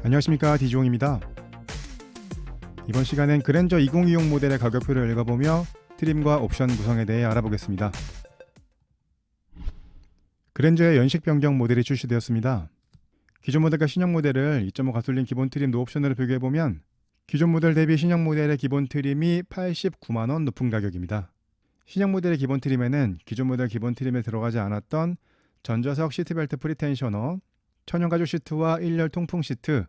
안녕하십니까, 디종입니다. 이번 시간엔 그랜저 2020 모델의 가격표를 읽어보며 트림과 옵션 구성에 대해 알아보겠습니다. 그랜저의 연식 변경 모델이 출시되었습니다. 기존 모델과 신형 모델을 2.5 가솔린 기본 트림 노옵션으로 비교해보면 기존 모델 대비 신형 모델의 기본 트림이 89만원 높은 가격입니다. 신형 모델의 기본 트림에는 기존 모델 기본 트림에 들어가지 않았던 전좌석 시트벨트 프리텐셔너, 천연 가죽 시트와 1열 통풍 시트,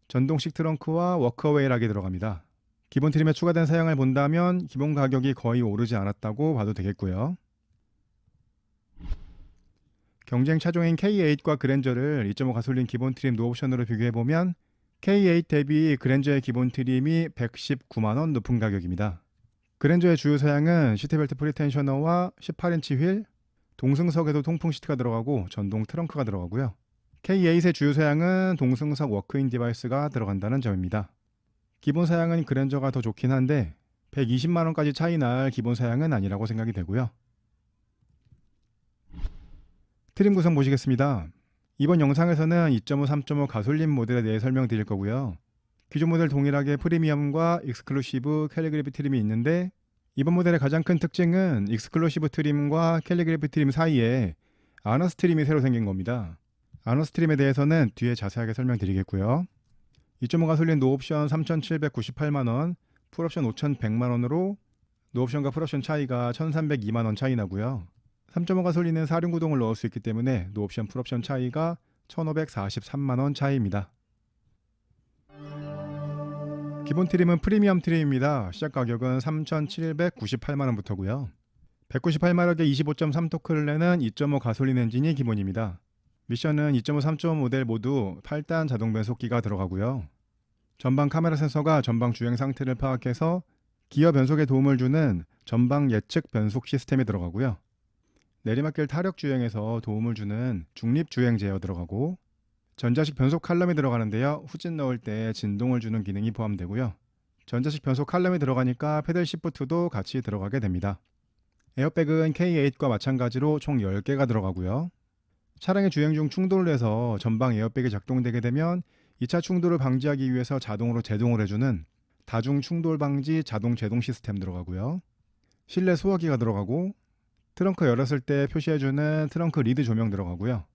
전동식 트렁크와 워크어웨이 락이 들어갑니다. 기본 트림에 추가된 사양을 본다면 기본 가격이 거의 오르지 않았다고 봐도 되겠고요. 경쟁 차종인 K8과 그랜저를 2.5 가솔린 기본 트림 노옵션으로 비교해보면 K8 대비 그랜저의 기본 트림이 119만원 높은 가격입니다. 그랜저의 주요 사양은 시트벨트 프리텐셔너와 18인치 휠, 동승석에도 통풍 시트가 들어가고 전동 트렁크가 들어가고요. K8의 주요 사양은 동승석 워크인 디바이스가 들어간다는 점입니다. 기본 사양은 그랜저가 더 좋긴 한데 120만원까지 차이 날 기본 사양은 아니라고 생각이 되고요. 트림 구성 보시겠습니다. 이번 영상에서는 2.5, 3.5 가솔린 모델에 대해 설명드릴 거고요. 기존 모델 동일하게 프리미엄과 익스클루시브 캘리그래피 트림이 있는데 이번 모델의 가장 큰 특징은 익스클루시브 트림과 캘리그래피 트림 사이에 아너스 트림이 새로 생긴 겁니다. 아너스 트림에 대해서는 뒤에 자세하게 설명드리겠고요. 2.5 가솔린 노옵션 3,798만원, 풀옵션 5,100만원으로 노옵션과 풀옵션 차이가 1,302만원 차이 나고요. 3.5 가솔린은 사륜구동을 넣을 수 있기 때문에 노옵션 풀옵션 차이가 1,543만원 차이입니다. 기본 트림은 프리미엄 트림입니다. 시작 가격은 3,798만원부터고요. 198마력의 25.3토크를 내는 2.5 가솔린 엔진이 기본입니다. 미션은 2.5, 3.5 모델 모두 8단 자동 변속기가 들어가고요. 전방 카메라 센서가 전방 주행 상태를 파악해서 기어 변속에 도움을 주는 전방 예측 변속 시스템이 들어가고요. 내리막길 타력 주행에서 도움을 주는 중립 주행 제어 들어가고 전자식 변속 칼럼이 들어가는데요. 후진 넣을 때 진동을 주는 기능이 포함되고요. 전자식 변속 칼럼이 들어가니까 패들 시프트도 같이 들어가게 됩니다. 에어백은 K8과 마찬가지로 총 10개가 들어가고요. 차량의 주행 중 충돌을 해서 전방 에어백이 작동되게 되면 2차 충돌을 방지하기 위해서 자동으로 제동을 해주는 다중 충돌 방지 자동 제동 시스템 들어가고요. 실내 소화기가 들어가고 트렁크 열었을 때 표시해주는 트렁크 리드 조명 들어가고요.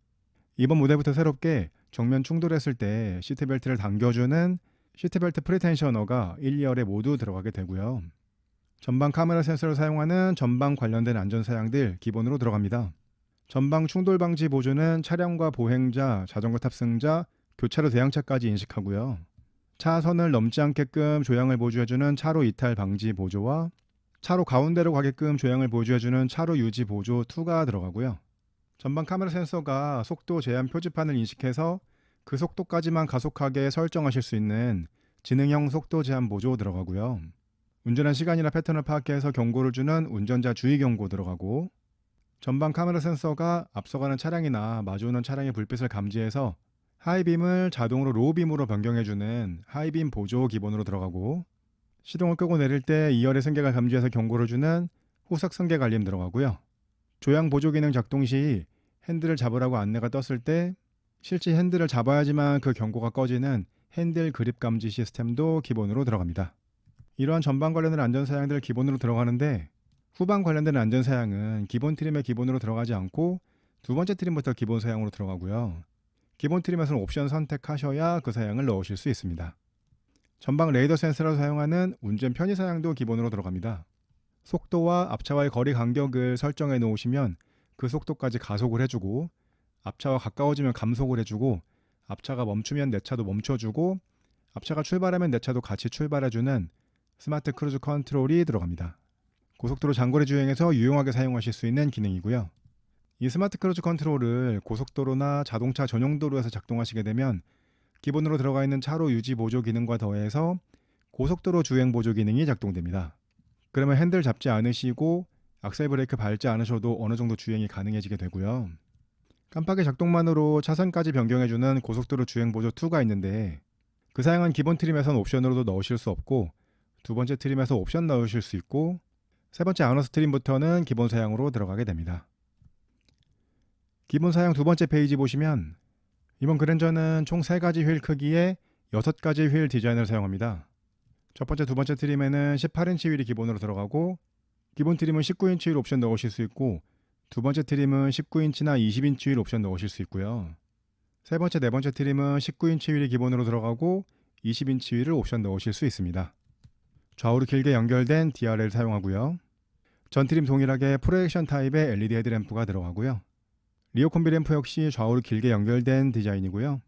이번 모델부터 새롭게 정면 충돌했을 때 시트벨트를 당겨주는 시트벨트 프리텐셔너가 1, 2열에 모두 들어가게 되고요. 전방 카메라 센서를 사용하는 전방 관련된 안전사양들 기본으로 들어갑니다. 전방 충돌 방지 보조는 차량과 보행자, 자전거 탑승자, 교차로 대항차까지 인식하고요. 차선을 넘지 않게끔 조향을 보조해주는 차로 이탈 방지 보조와 차로 가운데로 가게끔 조향을 보조해주는 차로 유지 보조 2가 들어가고요. 전방 카메라 센서가 속도 제한 표지판을 인식해서 그 속도까지만 가속하게 설정하실 수 있는 지능형 속도 제한 보조 들어가고요. 운전한 시간이나 패턴을 파악해서 경고를 주는 운전자 주의 경고 들어가고 전방 카메라 센서가 앞서가는 차량이나 마주오는 차량의 불빛을 감지해서 하이빔을 자동으로 로우빔으로 변경해주는 하이빔 보조 기본으로 들어가고 시동을 끄고 내릴 때 2열의 승객을 감지해서 경고를 주는 후석 승객 알림 들어가고요. 조향 보조 기능 작동 시 핸들을 잡으라고 안내가 떴을 때 실제 핸들을 잡아야지만 그 경고가 꺼지는 핸들 그립 감지 시스템도 기본으로 들어갑니다. 이러한 전방 관련된 안전사양들 기본으로 들어가는데 후방 관련된 안전사양은 기본 트림에 기본으로 들어가지 않고 두 번째 트림부터 기본 사양으로 들어가고요. 기본 트림에서는 옵션 선택하셔야 그 사양을 넣으실 수 있습니다. 전방 레이더 센서를 사용하는 운전 편의 사양도 기본으로 들어갑니다. 속도와 앞차와의 거리 간격을 설정해 놓으시면 그 속도까지 가속을 해주고 앞차와 가까워지면 감속을 해주고 앞차가 멈추면 내 차도 멈춰주고 앞차가 출발하면 내 차도 같이 출발해주는 스마트 크루즈 컨트롤이 들어갑니다. 고속도로 장거리 주행에서 유용하게 사용하실 수 있는 기능이고요. 이 스마트 크루즈 컨트롤을 고속도로나 자동차 전용 도로에서 작동하시게 되면 기본으로 들어가 있는 차로 유지 보조 기능과 더해서 고속도로 주행 보조 기능이 작동됩니다. 그러면 핸들 잡지 않으시고 악셀 브레이크 밟지 않으셔도 어느 정도 주행이 가능해지게 되고요. 깜빡이 작동만으로 차선까지 변경해주는 고속도로 주행 보조 2가 있는데 그 사양은 기본 트림에선 옵션으로도 넣으실 수 없고 두 번째 트림에서 옵션 넣으실 수 있고 세 번째 아너스 트림부터는 기본 사양으로 들어가게 됩니다. 기본 사양 두 번째 페이지 보시면 이번 그랜저는 총 3가지 휠 크기의 6가지 휠 디자인을 사용합니다. 첫 번째, 두 번째 트림에는 18인치 휠이 기본으로 들어가고 기본 트림은 19인치 휠 옵션 넣으실 수 있고 두 번째 트림은 19인치나 20인치 휠 옵션 넣으실 수 있고요. 세 번째, 네 번째 트림은 19인치 휠이 기본으로 들어가고 20인치 휠을 옵션 넣으실 수 있습니다. 좌우로 길게 연결된 DRL 사용하고요. 전 트림 동일하게 프로젝션 타입의 LED 헤드램프가 들어가고요. 리어 콤비 램프 역시 좌우로 길게 연결된 디자인이고요.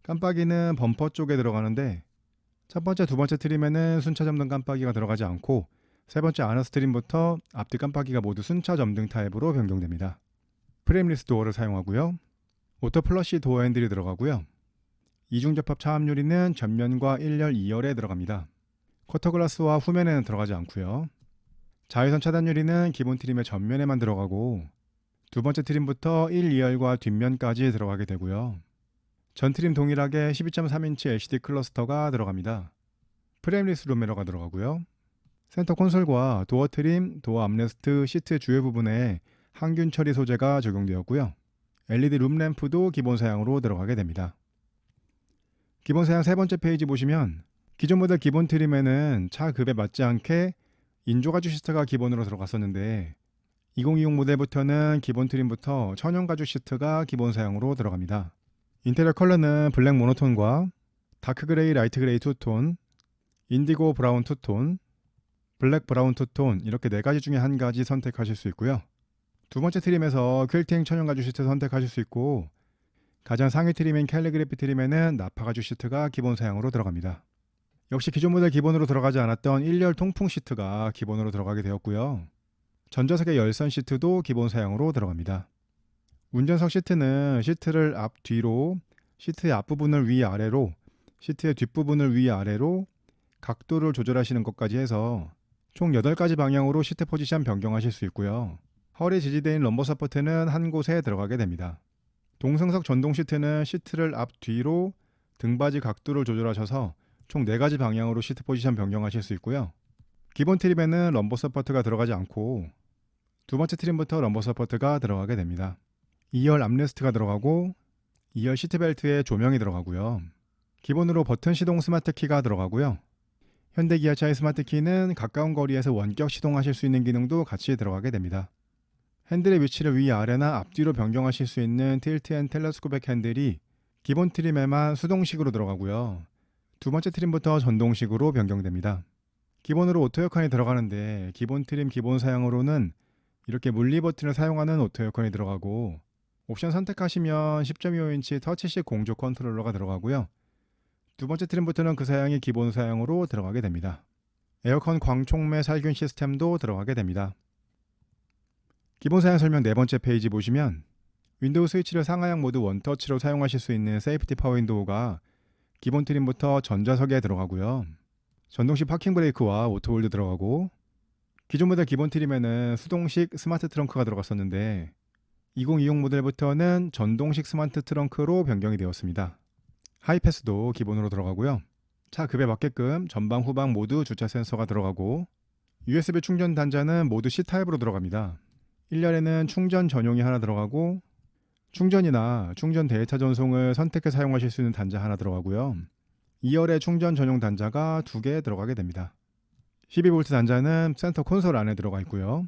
깜빡이는 범퍼 쪽에 들어가는데 첫 번째, 두 번째 트림에는 순차 점등 깜빡이가 들어가지 않고 세 번째 아너스 트림부터 앞뒤 깜빡이가 모두 순차 점등 타입으로 변경됩니다. 프레임리스 도어를 사용하고요. 오토 플러시 도어 핸들이 들어가고요. 이중 접합 차압 유리는 전면과 1열, 2열에 들어갑니다. 쿼터 글라스와 후면에는 들어가지 않고요. 자외선 차단 유리는 기본 트림의 전면에만 들어가고 두 번째 트림부터 1, 2열과 뒷면까지 들어가게 되고요. 전 트림 동일하게 12.3인치 LCD 클러스터가 들어갑니다. 프레임리스 룸미러가 들어가고요. 센터 콘솔과 도어 트림, 도어 암레스트, 시트 주요 부분에 항균 처리 소재가 적용되었고요. LED 룸램프도 기본 사양으로 들어가게 됩니다. 기본 사양 세 번째 페이지 보시면 기존 모델 기본 트림에는 차 급에 맞지 않게 인조가죽 시트가 기본으로 들어갔었는데 2020 모델부터는 기본 트림부터 천연 가죽 시트가 기본 사양으로 들어갑니다. 인테리어 컬러는 블랙 모노톤과 다크 그레이, 라이트 그레이 투톤, 인디고 브라운 투톤, 블랙 브라운 투톤 이렇게 4가지 중에 한 가지 선택하실 수 있고요. 두 번째 트림에서 퀼팅 천연 가죽 시트 선택하실 수 있고 가장 상위 트림인 캘리그래피 트림에는 나파 가죽 시트가 기본 사양으로 들어갑니다. 역시 기존 모델 기본으로 들어가지 않았던 1열 통풍 시트가 기본으로 들어가게 되었고요. 전자석의 열선 시트도 기본 사양으로 들어갑니다. 운전석 시트는 시트를 앞, 뒤로, 시트의 앞부분을 위아래로, 시트의 뒷부분을 위아래로 각도를 조절하시는 것까지 해서 총 8가지 방향으로 시트 포지션 변경하실 수 있고요. 허리 지지대인 럼버 서포트는 한 곳에 들어가게 됩니다. 동승석 전동 시트는 시트를 앞, 뒤로 등받이 각도를 조절하셔서 총 4가지 방향으로 시트 포지션 변경하실 수 있고요. 기본 트림에는 럼버 서포트가 들어가지 않고 두 번째 트림부터 럼버 서포트가 들어가게 됩니다. 2열 암레스트가 들어가고 2열 시트벨트에 조명이 들어가고요. 기본으로 버튼 시동 스마트 키가 들어가고요. 현대 기아차의 스마트 키는 가까운 거리에서 원격 시동하실 수 있는 기능도 같이 들어가게 됩니다. 핸들의 위치를 위아래나 앞뒤로 변경하실 수 있는 틸트 앤 텔레스코백 핸들이 기본 트림에만 수동식으로 들어가고요. 두 번째 트림부터 전동식으로 변경됩니다. 기본으로 오토 에어컨이 들어가는데 기본 트림 기본 사양으로는 이렇게 물리 버튼을 사용하는 오토 에어컨이 들어가고 옵션 선택하시면 10.25인치 터치식 공조 컨트롤러가 들어가고요. 두 번째 트림부터는 그 사양이 기본 사양으로 들어가게 됩니다. 에어컨 광촉매 살균 시스템도 들어가게 됩니다. 기본 사양 설명 네 번째 페이지 보시면 윈도우 스위치를 상하향 모드 원터치로 사용하실 수 있는 세이프티 파워 윈도우가 기본 트림부터 전자석에 들어가고요. 전동식 파킹 브레이크와 오토홀드 들어가고 기존 모델 기본 트림에는 수동식 스마트 트렁크가 들어갔었는데 2020 모델부터는 전동식 스마트 트렁크로 변경이 되었습니다. 하이패스도 기본으로 들어가고요. 차 급에 맞게끔 전방 후방 모두 주차 센서가 들어가고 USB 충전 단자는 모두 C타입으로 들어갑니다. 1열에는 충전 전용이 하나 들어가고 충전이나 충전 데이터 전송을 선택해 사용하실 수 있는 단자 하나 들어가고요. 2열에 충전 전용 단자가 2개 들어가게 됩니다. 12V 단자는 센터 콘솔 안에 들어가 있고요.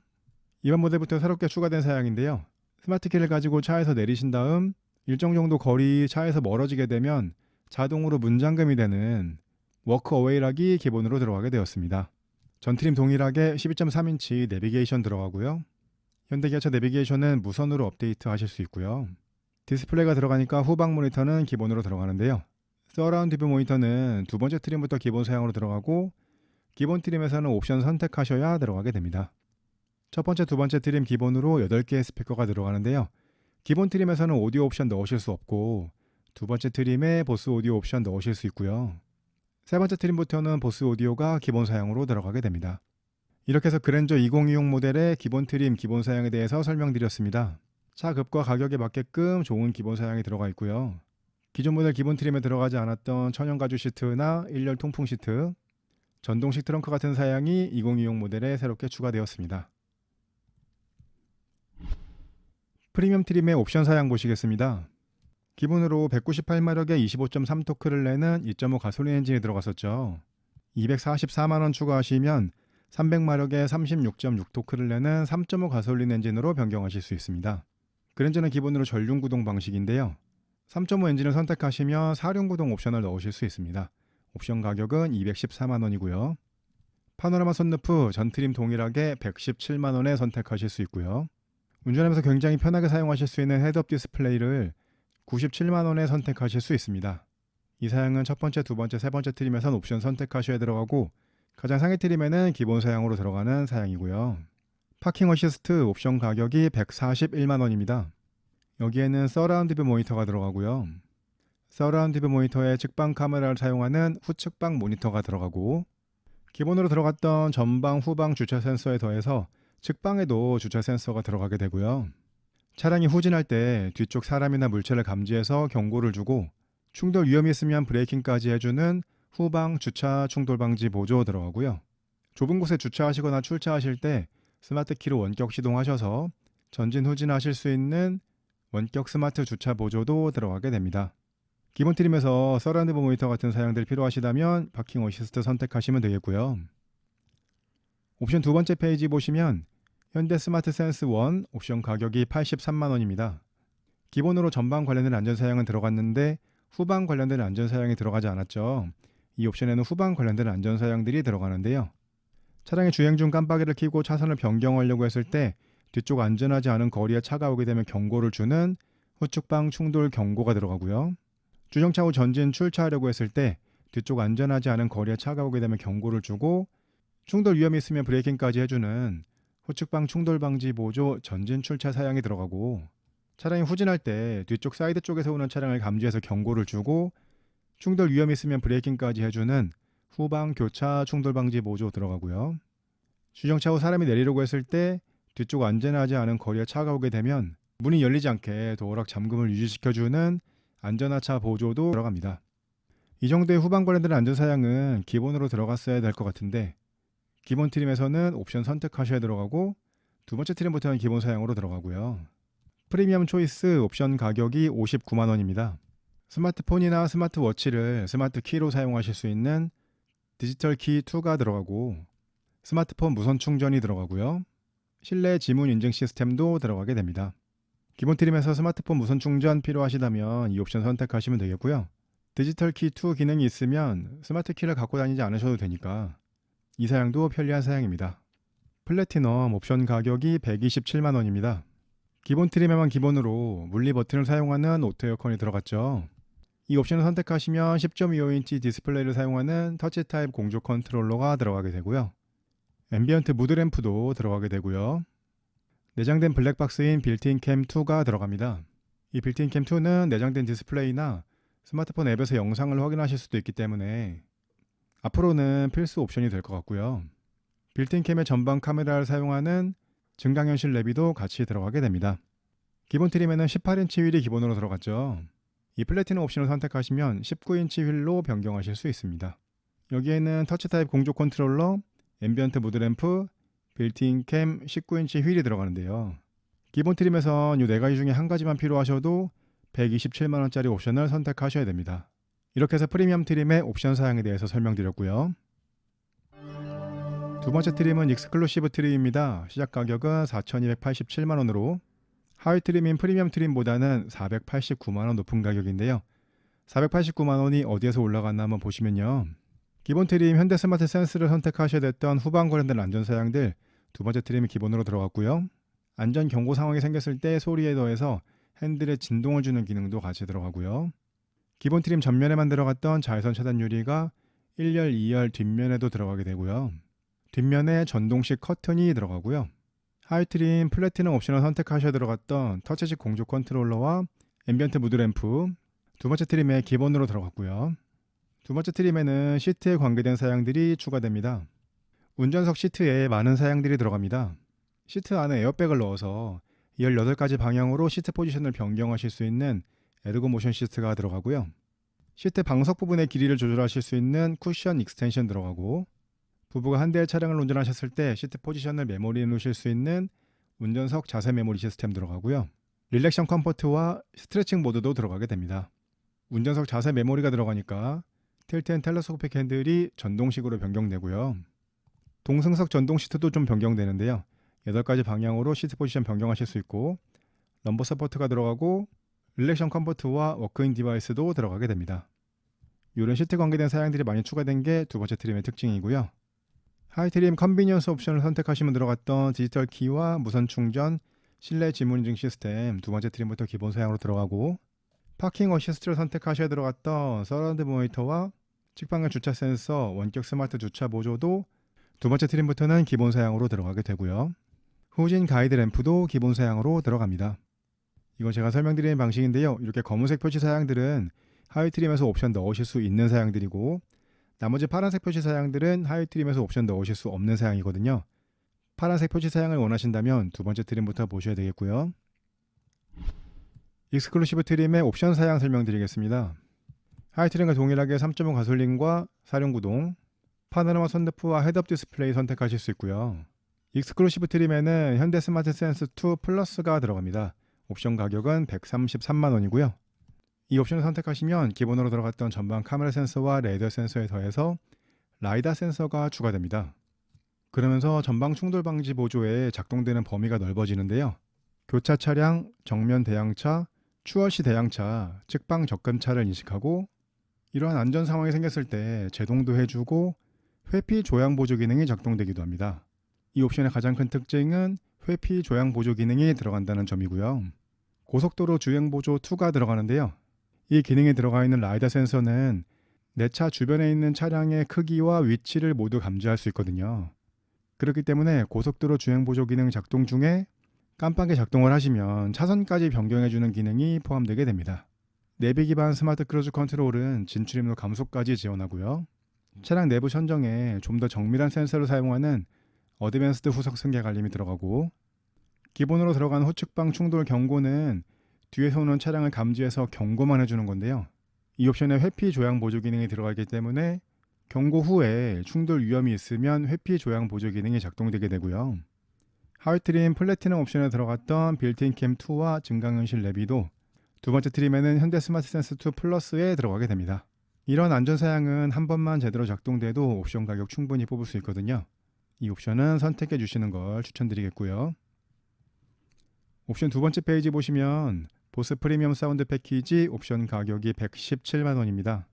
이번 모델부터 새롭게 추가된 사양인데요. 스마트 키를 가지고 차에서 내리신 다음 일정 정도 거리 차에서 멀어지게 되면 자동으로 문 잠금이 되는 워크 어웨이락이 기본으로 들어가게 되었습니다. 전 트림 동일하게 12.3인치 내비게이션 들어가고요. 현대기아차 내비게이션은 무선으로 업데이트 하실 수 있고요. 디스플레이가 들어가니까 후방 모니터는 기본으로 들어가는데요. 서라운드 뷰 모니터는 두 번째 트림부터 기본 사양으로 들어가고 기본 트림에서는 옵션 선택하셔야 들어가게 됩니다. 첫 번째, 두 번째 트림 기본으로 8개의 스피커가 들어가는데요. 기본 트림에서는 오디오 옵션 넣으실 수 없고 두 번째 트림에 보스 오디오 옵션 넣으실 수 있고요. 세 번째 트림부터는 보스 오디오가 기본 사양으로 들어가게 됩니다. 이렇게 해서 그랜저 2020 모델의 기본 트림, 기본 사양에 대해서 설명드렸습니다. 차 급과 가격에 맞게끔 좋은 기본 사양이 들어가 있고요. 기존 모델 기본 트림에 들어가지 않았던 천연 가죽 시트나 1열 통풍 시트, 전동식 트렁크 같은 사양이 2020 모델에 새롭게 추가되었습니다. 프리미엄 트림의 옵션 사양 보시겠습니다. 기본으로 198마력의 25.3토크를 내는 2.5 가솔린 엔진이 들어갔었죠. 244만 원 추가하시면 300마력의 36.6토크를 내는 3.5 가솔린 엔진으로 변경하실 수 있습니다. 그 엔진은 기본으로 전륜 구동 방식인데요. 3.5 엔진을 선택하시면 4륜 구동 옵션을 넣으실 수 있습니다. 옵션 가격은 214만 원이고요. 파노라마 썬루프 전 트림 동일하게 117만 원에 선택하실 수 있고요. 운전하면서 굉장히 편하게 사용하실 수 있는 헤드업 디스플레이를 97만 원에 선택하실 수 있습니다. 이 사양은 첫 번째, 두 번째, 세 번째 트림에선 옵션 선택하셔야 들어가고 가장 상위 트림에는 기본 사양으로 들어가는 사양이고요. 파킹 어시스트 옵션 가격이 141만 원입니다. 여기에는 서라운드 뷰 모니터가 들어가고요. 서라운드 뷰 모니터에 측방 카메라를 사용하는 후측방 모니터가 들어가고 기본으로 들어갔던 전방, 후방 주차 센서에 더해서 측방에도 주차 센서가 들어가게 되고요. 차량이 후진할 때 뒤쪽 사람이나 물체를 감지해서 경고를 주고 충돌 위험이 있으면 브레이킹까지 해주는 후방 주차 충돌 방지 보조 들어가고요. 좁은 곳에 주차하시거나 출차하실 때 스마트 키로 원격 시동하셔서 전진 후진하실 수 있는 원격 스마트 주차 보조도 들어가게 됩니다. 기본 트림에서 서라운드 모니터 같은 사양들이 필요하시다면 파킹 어시스트 선택하시면 되겠고요. 옵션 두 번째 페이지 보시면 현대 스마트 센스 1 옵션 가격이 83만 원입니다. 기본으로 전방 관련된 안전사양은 들어갔는데 후방 관련된 안전사양이 들어가지 않았죠. 이 옵션에는 후방 관련된 안전사양들이 들어가는데요. 차량이 주행 중 깜빡이를 켜고 차선을 변경하려고 했을 때 뒤쪽 안전하지 않은 거리에 차가 오게 되면 경고를 주는 후측방 충돌 경고가 들어가고요. 주정차 후 전진 출차하려고 했을 때 뒤쪽 안전하지 않은 거리에 차가 오게 되면 경고를 주고 충돌 위험이 있으면 브레이킹까지 해주는 후측방 충돌 방지 보조 전진 출차 사양이 들어가고 차량이 후진할 때 뒤쪽 사이드 쪽에서 오는 차량을 감지해서 경고를 주고 충돌 위험이 있으면 브레이킹까지 해주는 후방 교차 충돌 방지 보조 들어가고요. 주정차 후 사람이 내리려고 했을 때 뒤쪽 안전하지 않은 거리에 차가 오게 되면 문이 열리지 않게 도어락 잠금을 유지시켜주는 안전하차 보조도 들어갑니다. 이 정도의 후방 관련된 안전사양은 기본으로 들어갔어야 될 것 같은데 기본 트림에서는 옵션 선택하셔야 들어가고 두 번째 트림부터는 기본 사양으로 들어가고요. 프리미엄 초이스 옵션 가격이 59만 원입니다. 스마트폰이나 스마트워치를 스마트 키로 사용하실 수 있는 디지털 키 2가 들어가고 스마트폰 무선 충전이 들어가고요. 실내 지문 인증 시스템도 들어가게 됩니다. 기본 트림에서 스마트폰 무선 충전 필요하시다면 이 옵션 선택하시면 되겠고요. 디지털 키 2 기능이 있으면 스마트 키를 갖고 다니지 않으셔도 되니까 이 사양도 편리한 사양입니다. 플래티넘 옵션 가격이 127만 원입니다. 기본 트림에만 기본으로 물리 버튼을 사용하는 오토 에어컨이 들어갔죠. 이 옵션을 선택하시면 10.25인치 디스플레이를 사용하는 터치 타입 공조 컨트롤러가 들어가게 되고요. 앰비언트 무드 램프도 들어가게 되고요. 내장된 블랙박스인 빌트인 캠 2가 들어갑니다. 이 빌트인 캠 2는 내장된 디스플레이나 스마트폰 앱에서 영상을 확인하실 수도 있기 때문에 앞으로는 필수 옵션이 될 것 같고요. 빌트인 캠의 전방 카메라를 사용하는 증강현실 내비도 같이 들어가게 됩니다. 기본 트림에는 18인치 휠이 기본으로 들어갔죠. 이 플래티넘 옵션을 선택하시면 19인치 휠로 변경하실 수 있습니다. 여기에는 터치 타입 공조 컨트롤러, 앰비언트 무드 램프, 빌트인 캠 19인치 휠이 들어가는데요. 기본 트림에선 이 4가지 중에 한 가지만 필요하셔도 127만원짜리 옵션을 선택하셔야 됩니다. 이렇게 해서 프리미엄 트림의 옵션 사양에 대해서 설명드렸고요. 두 번째 트림은 익스클루시브 트림입니다. 시작 가격은 4,287만원으로 하위 트림인 프리미엄 트림보다는 489만원 높은 가격인데요. 489만원이 어디에서 올라갔나 한번 보시면요. 기본 트림 현대 스마트 센스를 선택하셔야 됐던 후방 관련된 안전사양들 두 번째 트림이 기본으로 들어갔고요. 안전 경고 상황이 생겼을 때 소리에 더해서 핸들에 진동을 주는 기능도 같이 들어가고요. 기본 트림 전면에만 들어갔던 자외선 차단 유리가 1열, 2열 뒷면에도 들어가게 되고요. 뒷면에 전동식 커튼이 들어가고요. 하위 트림 플래티넘 옵션을 선택하셔야 들어갔던 터치식 공조 컨트롤러와 앰비언트 무드 램프 두 번째 트림에 기본으로 들어갔고요. 두 번째 트림에는 시트에 관계된 사양들이 추가됩니다. 운전석 시트에 많은 사양들이 들어갑니다. 시트 안에 에어백을 넣어서 18가지 방향으로 시트 포지션을 변경하실 수 있는 에르고 모션 시트가 들어가고요. 시트 방석 부분의 길이를 조절하실 수 있는 쿠션 익스텐션 들어가고 부부가 한 대의 차량을 운전하셨을 때 시트 포지션을 메모리에 놓으실 수 있는 운전석 자세 메모리 시스템 들어가고요. 릴렉션 컴포트와 스트레칭 모드도 들어가게 됩니다. 운전석 자세 메모리가 들어가니까 틸트 앤 텔레스코픽 핸들이 전동식으로 변경되고요. 동승석 전동 시트도 좀 변경되는데요. 8가지 방향으로 시트 포지션 변경하실 수 있고 럼버 서포트가 들어가고 릴렉션 컴포트와 워크인 디바이스도 들어가게 됩니다. 이런 시트 관계된 사양들이 많이 추가된 게 두 번째 트림의 특징이고요. 하이 트림 컨비니언스 옵션을 선택하시면 들어갔던 디지털 키와 무선 충전, 실내 지문 인증 시스템 두 번째 트림부터 기본 사양으로 들어가고 파킹 어시스트를 선택하셔야 들어갔던 서라운드 모니터와 측방향 주차 센서, 원격 스마트 주차 보조도 두 번째 트림부터는 기본 사양으로 들어가게 되고요. 후진 가이드 램프도 기본 사양으로 들어갑니다. 이건 제가 설명드리는 방식인데요. 이렇게 검은색 표시 사양들은 하이 트림에서 옵션 넣으실 수 있는 사양들이고 나머지 파란색 표시 사양들은 하이 트림에서 옵션 넣으실 수 없는 사양이거든요. 파란색 표시 사양을 원하신다면 두 번째 트림부터 보셔야 되겠고요. 익스클루시브 트림의 옵션 사양 설명드리겠습니다. 하이 트림과 동일하게 3.5 가솔린과 4륜구동, 파노라마 선루프와 헤드업 디스플레이 선택하실 수 있고요. 익스클루시브 트림에는 현대 스마트 센스 2 플러스가 들어갑니다. 옵션 가격은 133만 원이고요. 이 옵션을 선택하시면 기본으로 들어갔던 전방 카메라 센서와 레이더 센서에 더해서 라이다 센서가 추가됩니다. 그러면서 전방 충돌 방지 보조에 작동되는 범위가 넓어지는데요. 교차 차량, 정면 대항차, 추월시 대항차, 측방 접근차를 인식하고 이러한 안전 상황이 생겼을 때 제동도 해주고 회피 조향 보조 기능이 작동되기도 합니다. 이 옵션의 가장 큰 특징은 회피 조향 보조 기능이 들어간다는 점이고요. 고속도로 주행 보조 2가 들어가는데요. 이 기능이 들어가 있는 라이다 센서는 내 차 주변에 있는 차량의 크기와 위치를 모두 감지할 수 있거든요. 그렇기 때문에 고속도로 주행 보조 기능 작동 중에 깜빡이 작동을 하시면 차선까지 변경해주는 기능이 포함되게 됩니다. 내비 기반 스마트 크루즈 컨트롤은 진출입로 감속까지 지원하고요. 차량 내부 선정에 좀 더 정밀한 센서를 사용하는 어드밴스드 후속 승객 알림이 들어가고 기본으로 들어간 후측방 충돌 경고는 뒤에서 오는 차량을 감지해서 경고만 해주는 건데요. 이 옵션에 회피 조향 보조 기능이 들어가기 때문에 경고 후에 충돌 위험이 있으면 회피 조향 보조 기능이 작동되게 되고요. 하위 트림 플래티넘 옵션에 들어갔던 빌트인 캠 2와 증강현실 내비도 두 번째 트림에는 현대 스마트 센스 2 플러스에 들어가게 됩니다. 이런 안전 사양은 한 번만 제대로 작동돼도 옵션 가격 충분히 뽑을 수 있거든요. 이 옵션은 선택해 주시는 걸 추천드리겠고요. 옵션 두 번째 페이지 보시면 보스 프리미엄 사운드 패키지 옵션 가격이 117만 원입니다.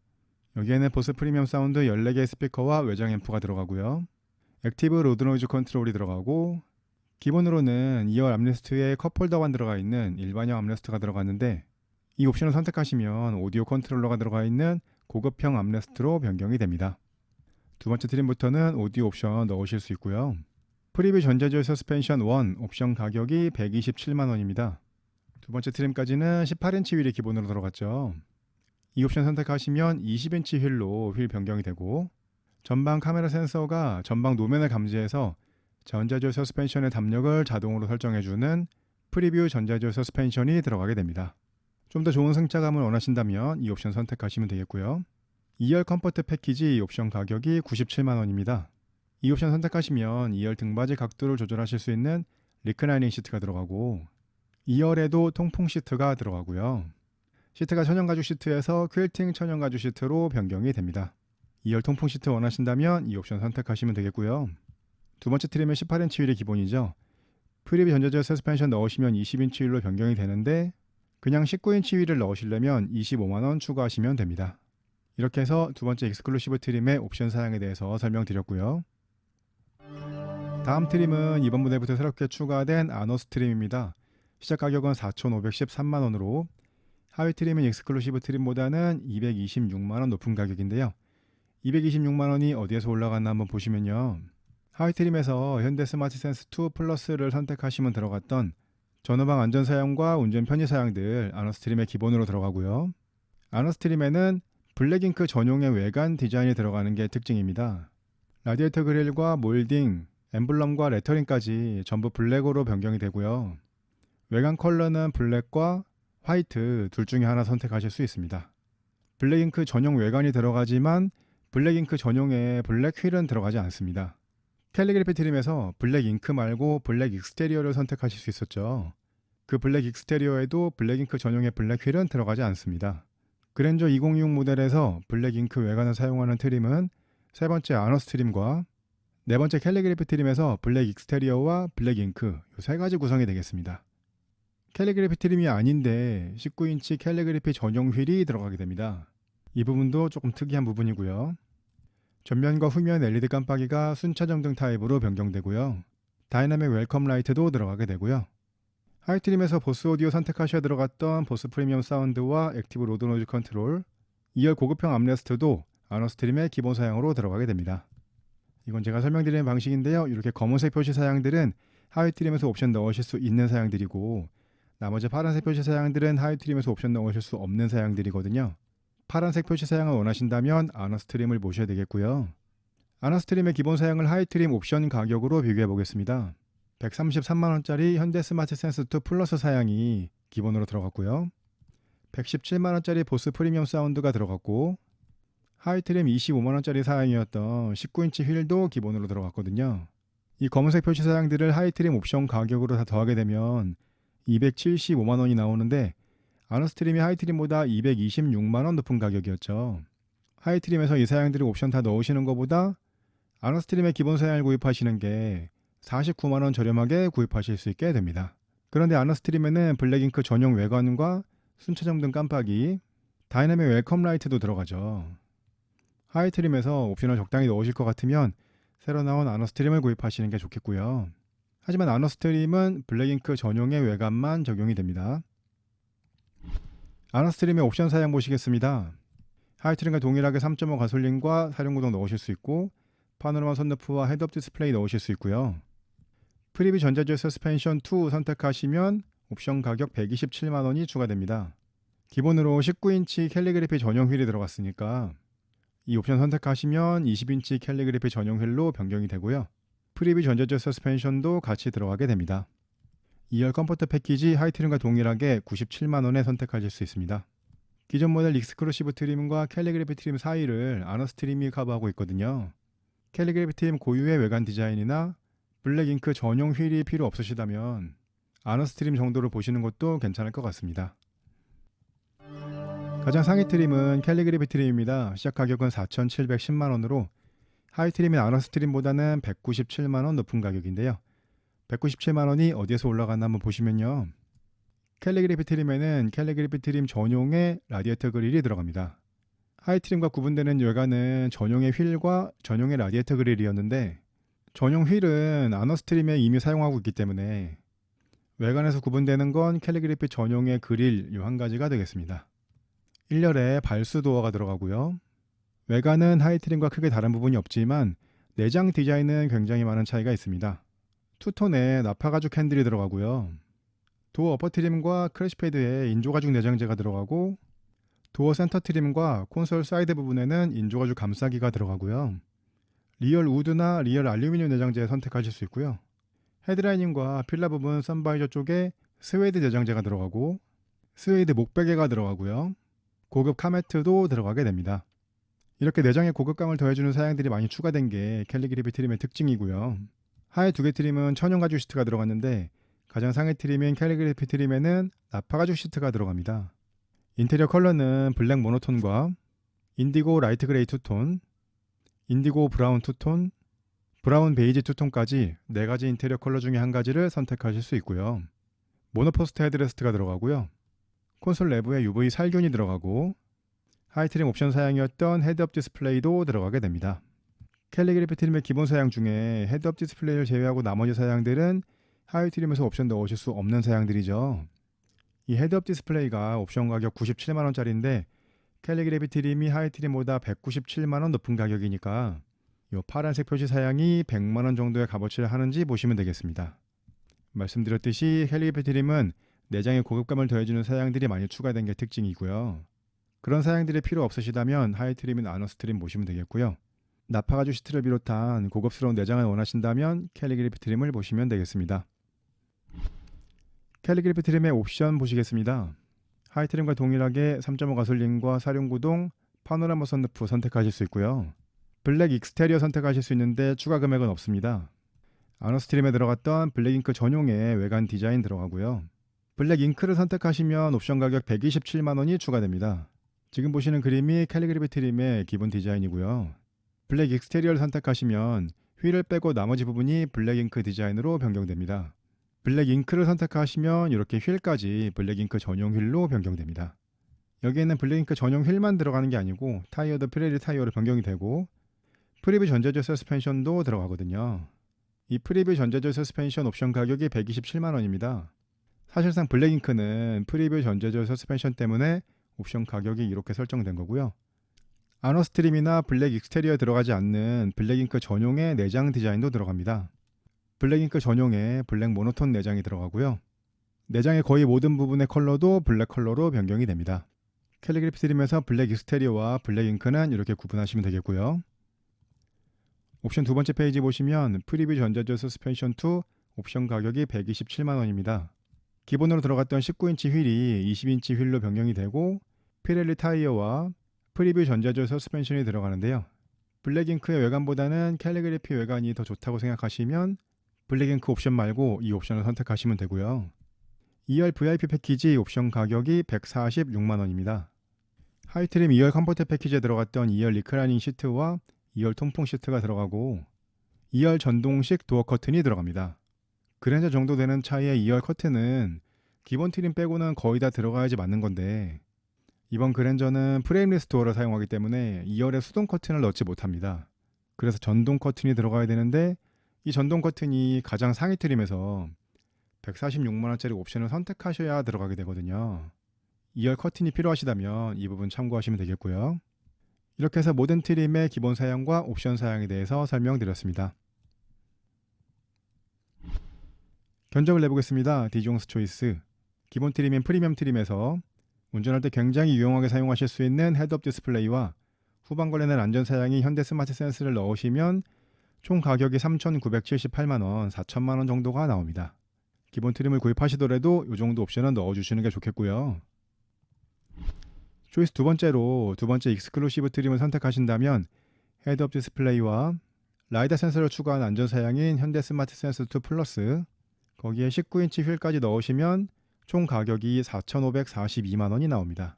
여기에는 보스 프리미엄 사운드 14개의 스피커와 외장 앰프가 들어가고요. 액티브 로드 노이즈 컨트롤이 들어가고 기본으로는 2열 암레스트에 컵홀더만 들어가 있는 일반형 암레스트가 들어갔는데 이 옵션을 선택하시면 오디오 컨트롤러가 들어가 있는 고급형 암레스트로 변경이 됩니다. 두 번째 트림부터는 오디오 옵션 넣으실 수 있고요. 프리뷰 전자조열 서스펜션 1 옵션 가격이 127만 원입니다. 두 번째 트림까지는 18인치 휠이 기본으로 들어갔죠. 이 옵션 선택하시면 20인치 휠로 휠 변경이 되고 전방 카메라 센서가 전방 노면을 감지해서 전자조열 서스펜션의 담력을 자동으로 설정해주는 프리뷰 전자조열 서스펜션이 들어가게 됩니다. 좀 더 좋은 승차감을 원하신다면 이 옵션 선택하시면 되겠고요. 2열 컴포트 패키지 옵션 가격이 97만 원입니다. 이 옵션 선택하시면 2열 등받이 각도를 조절하실 수 있는 리클라이닝 시트가 들어가고 2열에도 통풍 시트가 들어가고요. 시트가 천연가죽 시트에서 퀼팅 천연가죽 시트로 변경이 됩니다. 2열 통풍 시트 원하신다면 이 옵션 선택하시면 되겠고요. 두 번째 트림은 18인치 휠이 기본이죠. 프리뷰 전자조열 서스펜션 넣으시면 20인치 휠로 변경이 되는데 그냥 19인치 휠을 넣으시려면 25만 원 추가하시면 됩니다. 이렇게 해서 두 번째 익스클루시브 트림의 옵션 사양에 대해서 설명드렸고요. 다음 트림은 이번 모델부터 새롭게 추가된 아너스 트림입니다. 시작 가격은 4,513만 원으로 하위 트림은 익스클루시브 트림보다는 226만 원 높은 가격인데요. 226만 원이 어디에서 올라갔나 한번 보시면요. 하위 트림에서 현대 스마트 센스 2 플러스를 선택하시면 들어갔던 전후방 안전 사양과 운전 편의 사양들 아너스 트림의 기본으로 들어가고요. 아너스 트림에는 블랙잉크 전용의 외관 디자인이 들어가는 게 특징입니다. 라디에이터 그릴과 몰딩, 엠블럼과 레터링까지 전부 블랙으로 변경이 되고요. 외관 컬러는 블랙과 화이트 둘 중에 하나 선택하실 수 있습니다. 블랙잉크 전용 외관이 들어가지만 블랙잉크 전용의 블랙 휠은 들어가지 않습니다. 캘리그래피 트림에서 블랙잉크 말고 블랙 익스테리어를 선택하실 수 있었죠. 그 블랙 익스테리어에도 블랙잉크 전용의 블랙 휠은 들어가지 않습니다. 그랜저 2026 모델에서 블랙잉크 외관을 사용하는 트림은 세 번째 아너스 트림과 네 번째 캘리그래피 트림에서 블랙 익스테리어와 블랙 잉크 이 세 가지 구성이 되겠습니다. 캘리그래피 트림이 아닌데 19인치 캘리그래피 전용 휠이 들어가게 됩니다. 이 부분도 조금 특이한 부분이고요. 전면과 후면 LED 깜빡이가 순차전등 타입으로 변경되고요. 다이나믹 웰컴 라이트도 들어가게 되고요. 하이트림에서 보스 오디오 선택하셔야 들어갔던 보스 프리미엄 사운드와 액티브 로드 노이즈 컨트롤, 2열 고급형 암레스트도 아너스 트림의 기본 사양으로 들어가게 됩니다. 이건 제가 설명드리는 방식인데요. 이렇게 검은색 표시 사양들은 하이트림에서 옵션 넣으실 수 있는 사양들이고, 나머지 파란색 표시 사양들은 하이트림에서 옵션 넣으실 수 없는 사양들이거든요. 파란색 표시 사양을 원하신다면 아너스 트림을 보셔야 되겠고요. 아너스 트림의 기본 사양을 하이트림 옵션 가격으로 비교해 보겠습니다. 133만원짜리 현대 스마트 센스 2 플러스 사양이 기본으로 들어갔고요. 117만원짜리 보스 프리미엄 사운드가 들어갔고, 하이트림 25만원짜리 사양이었던 19인치 휠도 기본으로 들어갔거든요. 이 검은색 표시 사양들을 하이트림 옵션 가격으로 다 더하게 되면 275만원이 나오는데, 아너스 트림이 하이트림보다 226만원 높은 가격이었죠. 하이트림에서 이 사양들을 옵션 다 넣으시는 것보다 아너스 트림의 기본 사양을 구입하시는 게 49만원 저렴하게 구입하실 수 있게 됩니다. 그런데 아너스 트림에는 블랙잉크 전용 외관과 순차전등 깜빡이, 다이나믹 웰컴 라이트도 들어가죠. 하이트림에서 옵션을 적당히 넣으실 것 같으면 새로 나온 아너스 트림을 구입하시는 게 좋겠고요. 하지만 아너스 트림은 블랙잉크 전용의 외관만 적용이 됩니다. 아너스 트림의 옵션 사양 보시겠습니다. 하이트림과 동일하게 3.5 가솔린과 사륜구동 넣으실 수 있고, 파노라마 선루프와 헤드업 디스플레이 넣으실 수 있고요. 프리뷰 전자주행 서스펜션 2 선택하시면 옵션 가격 127만원이 추가됩니다. 기본으로 19인치 캘리그래피 전용 휠이 들어갔으니까 이 옵션 선택하시면 20인치 캘리그래피 전용 휠로 변경이 되고요. 프리뷰 전자주행 서스펜션도 같이 들어가게 됩니다. 2열 컴포트 패키지 하이트림과 동일하게 97만원에 선택하실 수 있습니다. 기존 모델 익스클루시브 트림과 캘리그래피 트림 사이를 아너스 트림이 커버하고 있거든요. 캘리그래피 트림 고유의 외관 디자인이나 블랙잉크 전용 휠이 필요 없으시다면 아너스 트림 정도로 보시는 것도 괜찮을 것 같습니다. 가장 상위 트림은 캘리그래피 트림입니다. 시작 가격은 4,710만원으로 하이 트림인 아너스 트림보다는 197만원 높은 가격인데요. 197만원이 어디에서 올라갔나 한번 보시면요. 캘리그래피 트림에는 캘리그래피 트림 전용의 라디에이터 그릴이 들어갑니다. 하이 트림과 구분되는 외관은 전용의 휠과 전용의 라디에이터 그릴이었는데, 전용 휠은 아너스 트림에 이미 사용하고 있기 때문에 외관에서 구분되는 건 캘리그래피 전용의 그릴 이 한 가지가 되겠습니다. 1열에 발수 도어가 들어가고요. 외관은 하이 트림과 크게 다른 부분이 없지만 내장 디자인은 굉장히 많은 차이가 있습니다. 투톤에 나파 가죽 핸들이 들어가고요. 도어 어퍼 트림과 크래시 패드에 인조 가죽 내장재가 들어가고, 도어 센터 트림과 콘솔 사이드 부분에는 인조 가죽 감싸기가 들어가고요. 리얼 우드나 리얼 알루미늄 내장재 선택하실 수 있고요. 헤드라이닝과 필라 부분 선바이저 쪽에 스웨이드 내장재가 들어가고, 스웨이드 목베개가 들어가고요. 고급 카메트도 들어가게 됩니다. 이렇게 내장에 고급감을 더해주는 사양들이 많이 추가된 게 캘리그래피 트림의 특징이고요. 하의 두 개 트림은 천연 가죽 시트가 들어갔는데, 가장 상위 트림인 캘리그래피 트림에는 나파 가죽 시트가 들어갑니다. 인테리어 컬러는 블랙 모노톤과 인디고 라이트 그레이 투톤, 인디고 브라운 투톤, 브라운 베이지 투톤까지 4가지 인테리어 컬러 중에 한 가지를 선택하실 수 있고요. 모노포스트 헤드레스트가 들어가고요. 콘솔 내부에 UV 살균이 들어가고, 하이트림 옵션 사양이었던 헤드업 디스플레이도 들어가게 됩니다. 캘리그래피 트림의 기본 사양 중에 헤드업 디스플레이를 제외하고 나머지 사양들은 하이트림에서 옵션 넣으실 수 없는 사양들이죠. 이 헤드업 디스플레이가 옵션 가격 97만원짜리인데 캘리그래피 트림이 하이트림보다 197만원 높은 가격이니까 이 파란색 표시 사양이 100만원 정도의 값어치를 하는지 보시면 되겠습니다. 말씀드렸듯이 캘리그래피 트림은 내장에 고급감을 더해주는 사양들이 많이 추가된 게 특징이고요. 그런 사양들이 필요 없으시다면 하이트림인 아너스 트림 보시면 되겠고요. 나파 가죽 시트를 비롯한 고급스러운 내장을 원하신다면 캘리그래피 트림을 보시면 되겠습니다. 캘리그래피 트림의 옵션 보시겠습니다. 하이트림과 동일하게 3.5 가솔린과 사륜구동, 파노라마 선루프 선택하실 수 있고요. 블랙 익스테리어 선택하실 수 있는데 추가 금액은 없습니다. 아너스 트림에 들어갔던 블랙잉크 전용의 외관 디자인 들어가고요. 블랙 잉크를 선택하시면 옵션 가격 127만 원이 추가됩니다. 지금 보시는 그림이 캘리그래피 트림의 기본 디자인이고요. 블랙 익스테리어를 선택하시면 휠을 빼고 나머지 부분이 블랙 잉크 디자인으로 변경됩니다. 블랙 잉크를 선택하시면 이렇게 휠까지 블랙 잉크 전용 휠로 변경됩니다. 여기에는 블랙 잉크 전용 휠만 들어가는 게 아니고 타이어도 피렐리 타이어로 변경이 되고 프리뷰 전자적 서스펜션도 들어가거든요. 이 프리뷰 전자적 서스펜션 옵션 가격이 127만 원입니다. 사실상 블랙 잉크는 프리뷰 전자적 서스펜션 때문에 옵션 가격이 이렇게 설정된 거고요. 아너스트림이나 블랙 익스테리어 들어가지 않는 블랙 잉크 전용의 내장 디자인도 들어갑니다. 블랙 잉크 전용의 블랙 모노톤 내장이 들어가고요. 내장의 거의 모든 부분의 컬러도 블랙 컬러로 변경이 됩니다. 캘리그래피 트림에서 블랙 익스테리어와 블랙 잉크는 이렇게 구분하시면 되겠고요. 옵션 두 번째 페이지 보시면 프리뷰 전자적 서스펜션 2 옵션 가격이 127만 원입니다. 기본으로 들어갔던 19인치 휠이 20인치 휠로 변경이 되고 피렐리 타이어와 프리뷰 전자적 서스펜션이 들어가는데요. 블랙 잉크의 외관보다는 캘리그래피 외관이 더 좋다고 생각하시면 블랙 잉크 옵션 말고 이 옵션을 선택하시면 되고요. 2열 VIP 패키지 옵션 가격이 146만 원입니다. 하이트림 2열 컴포트 패키지에 들어갔던 2열 리클라이닝 시트와 2열 통풍 시트가 들어가고 2열 전동식 도어 커튼이 들어갑니다. 그랜저 정도 되는 차이의 2열 커튼은 기본 트림 빼고는 거의 다 들어가야지 맞는 건데 이번 그랜저는 프레임리스 도어를 사용하기 때문에 2열에 수동 커튼을 넣지 못합니다. 그래서 전동 커튼이 들어가야 되는데 이 전동 커튼이 가장 상위 트림에서 146만원짜리 옵션을 선택하셔야 들어가게 되거든요. 2열 커튼이 필요하시다면 이 부분 참고하시면 되겠고요. 이렇게 해서 모든 트림의 기본 사양과 옵션 사양에 대해서 설명드렸습니다. 견적을 내보겠습니다. 디종스 초이스 기본 트림인 프리미엄 트림에서 운전할 때 굉장히 유용하게 사용하실 수 있는 헤드업 디스플레이와 후방 걸레는 안전 사양이 현대 스마트 센스를 넣으시면 총 가격이 3,978만원, 4천만원 정도가 나옵니다. 기본 트림을 구입하시더라도 이 정도 옵션은 넣어주시는 게 좋겠고요. 초이스 두 번째 익스클루시브 트림을 선택하신다면 헤드업 디스플레이와 라이다 센서를 추가한 안전 사양인 현대 스마트 센스 2 플러스 거기에 19인치 휠까지 넣으시면 총 가격이 4,542만원이 나옵니다.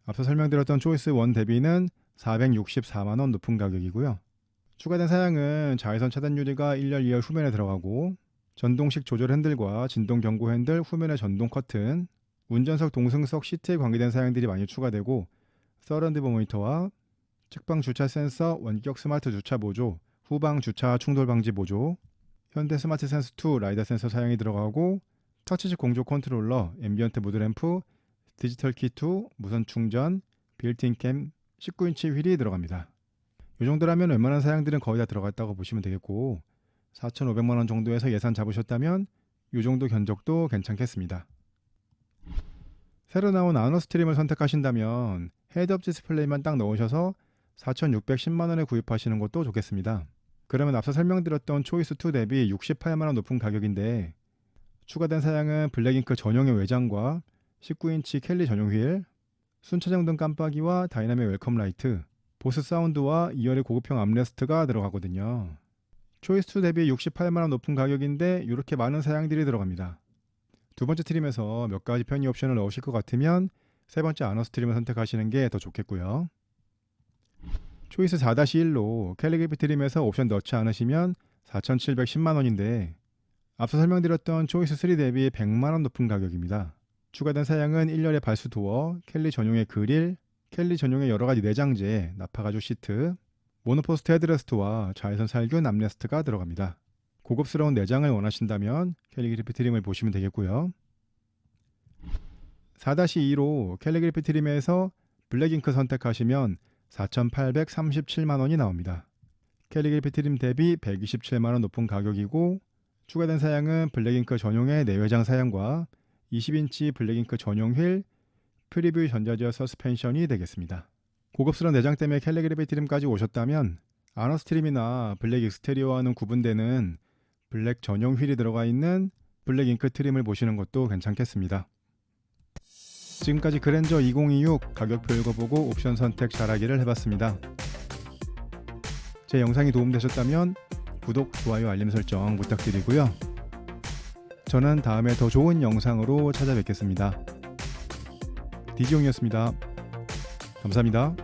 앞서 설명드렸던 초이스 1 대비는 464만원 높은 가격이고요. 추가된 사양은 자외선 차단 유리가 1열 2열 후면에 들어가고 전동식 조절 핸들과 진동 경고 핸들, 후면의 전동 커튼, 운전석 동승석 시트에 관계된 사양들이 많이 추가되고 서라운드 모니터와 측방 주차 센서, 원격 스마트 주차 보조, 후방 주차 충돌 방지 보조, 현대 스마트 센스 2 라이더 센서 사양이 들어가고 터치식 공조 컨트롤러, 앰비언트 무드 램프, 디지털 키2, 무선 충전, 빌트인 캠, 19인치 휠이 들어갑니다. 이 정도라면 웬만한 사양들은 거의 다 들어갔다고 보시면 되겠고 4,500만원 정도에서 예산 잡으셨다면 이 정도 견적도 괜찮겠습니다. 새로 나온 아너스트림을 선택하신다면 헤드업 디스플레이만 딱 넣으셔서 4,610만원에 구입하시는 것도 좋겠습니다. 그러면 앞서 설명드렸던 초이스 2 대비 68만원 높은 가격인데 추가된 사양은 블랙잉크 전용의 외장과 19인치 켈리 전용 휠, 순차장등 깜빡이와 다이나믹 웰컴 라이트, 보스 사운드와 2열의 고급형 암레스트가 들어가거든요. 초이스 2 대비 68만원 높은 가격인데 이렇게 많은 사양들이 들어갑니다. 두 번째 트림에서 몇 가지 편의 옵션을 넣으실 것 같으면 세 번째 아너스트림을 선택하시는 게 더 좋겠고요. 초이스 4-1로 캘리그래피 트림에서 옵션 넣지 않으시면 4,710만원인데 앞서 설명드렸던 초이스 3 대비 100만원 높은 가격입니다. 추가된 사양은 1열의 발수 도어, 켈리 전용의 그릴, 켈리 전용의 여러가지 내장재, 나파가죽 시트, 모노포스트 헤드레스트와 자외선 살균 암레스트가 들어갑니다. 고급스러운 내장을 원하신다면 캘리그래피 트림을 보시면 되겠고요. 4-2로 캘리그래피 트림에서 블랙잉크 선택하시면 4,837만원이 나옵니다. 캘리그래피 트림 대비 127만원 높은 가격이고 추가된 사양은 블랙잉크 전용의 내외장 사양과 20인치 블랙잉크 전용 휠, 프리뷰 전자제어 서스펜션이 되겠습니다. 고급스러운 내장 때문에 캘리그래피 트림까지 오셨다면 아너스트림이나 블랙 익스테리어와는 구분되는 블랙 전용 휠이 들어가 있는 블랙잉크 트림을 보시는 것도 괜찮겠습니다. 지금까지 그랜저 2026 가격표 읽어보고 옵션 선택 잘하기를 해봤습니다. 제 영상이 도움되셨다면 구독, 좋아요, 알림 설정 부탁드리고요. 저는 다음에 더 좋은 영상으로 찾아뵙겠습니다. 디지용이었습니다. 감사합니다.